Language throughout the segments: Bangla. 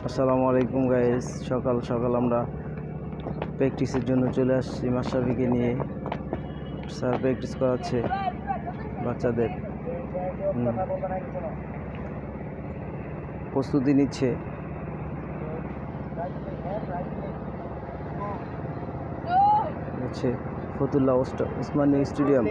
আসসালামু আলাইকুম গাইস। সকাল সকাল আমরা প্র্যাকটিসের জন্য চলে আসছি মাশরাফিকে নিয়ে। স্যার প্র্যাকটিস করাচ্ছে বাচ্চাদের, প্রস্তুতি নিচ্ছে। হচ্ছে ফতুল্লাহ ওসমানী স্টেডিয়াম।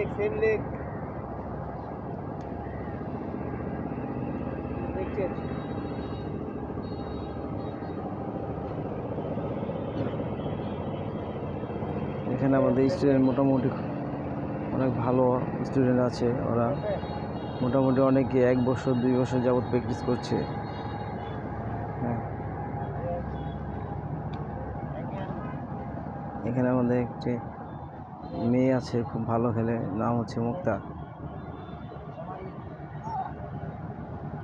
এখানে আমাদের স্টুডেন্ট মোটামুটি অনেক ভালো স্টুডেন্ট আছে। ওরা মোটামুটি অনেকে 1 বছর 2 বছর যাবত প্র্যাকটিস করছে। হ্যাঁ, এখানে আমাদের একটি মেয়ে আছে, খুব ভালো খেলে, নাম হচ্ছে মুক্তা।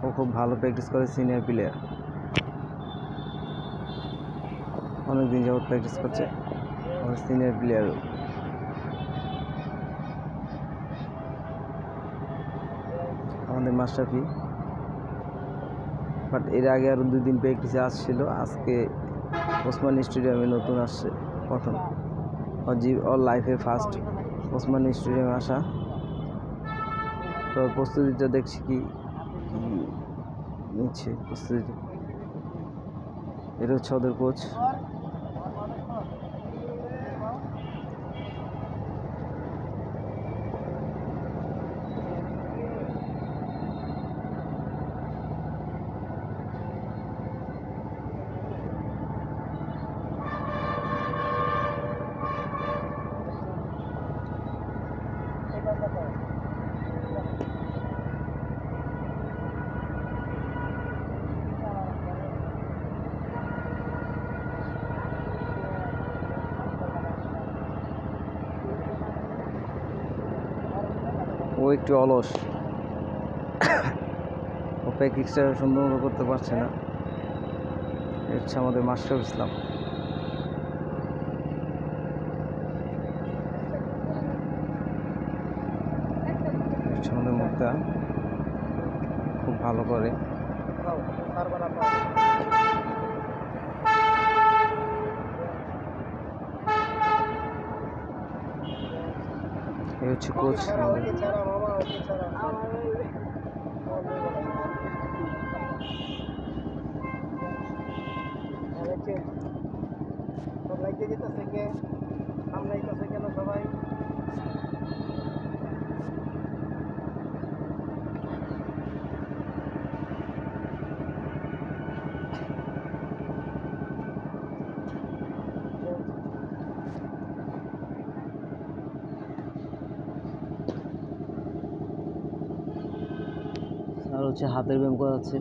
ও খুব ভালো প্র্যাকটিস করে, সিনিয়র প্লেয়ার, অনেকদিন যাবত প্র্যাকটিস করছে, সিনিয়র প্লেয়ার। আমাদের মাশরাফি, বাট এর আগে আরও 2 দিন প্র্যাকটিসে আসছিল। আজকে ওসমানী স্টেডিয়ামে নতুন আসছে, প্রথম ওর লাইফে ফার্স্ট ওসমানী স্টেডিয়ামে আসা। তো প্রস্তুতিটা দেখছি কি নিচ্ছে প্রস্তুতি। এটা হচ্ছে ওদের কোচ। ও একটু অলস, ও প্র্যাকটিসটা সুন্দর মতো করতে পারছে না। এটা হচ্ছে আমাদের মাশরাফ ইসলাম। আমাদের মুক্তা খুব ভালো করে। এই হচ্ছে কোচ। সবাই আর হচ্ছে হাতের ব্যায়াম করাচ্ছে।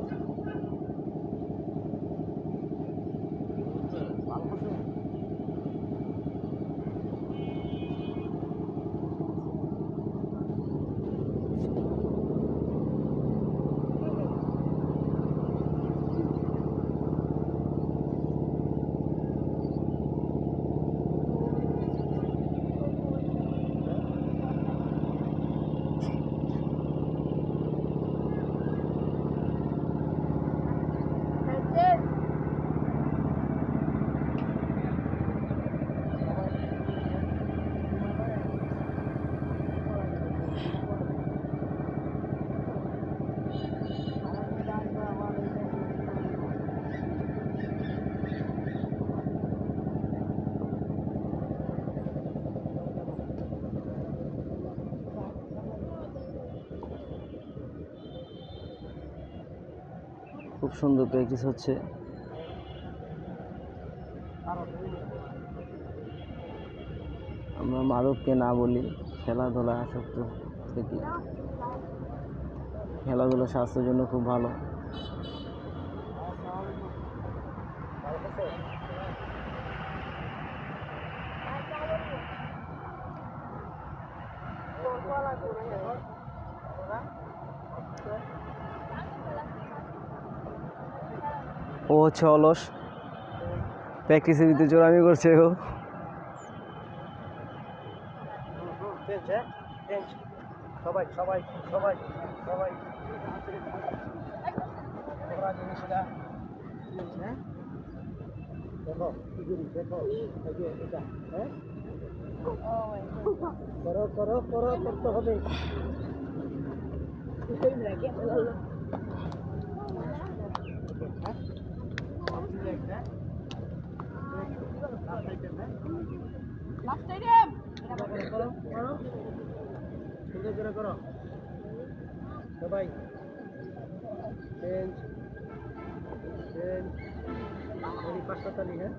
খুব সুন্দর প্র্যাকটিস হচ্ছে। আমরা মাদককে না বলি, খেলাধুলা আসক্ত থেকে। খেলাধুলা স্বাস্থ্যের জন্য খুব ভালো। ও হচ্ছে অলস, প্র্যাকটিসের ভিতরে জোরামি করছে ও। সবাই সবাই সবাই সবাই দেখো কি করি দেখো এই যে এটা হ্যাঁ করো করো করো করতে হবে লাস্ট টাইম করো করো সুন্দর করে করো সবাই চেঞ্জ চেঞ্জ এই পাঁচটা তালি হ্যাঁ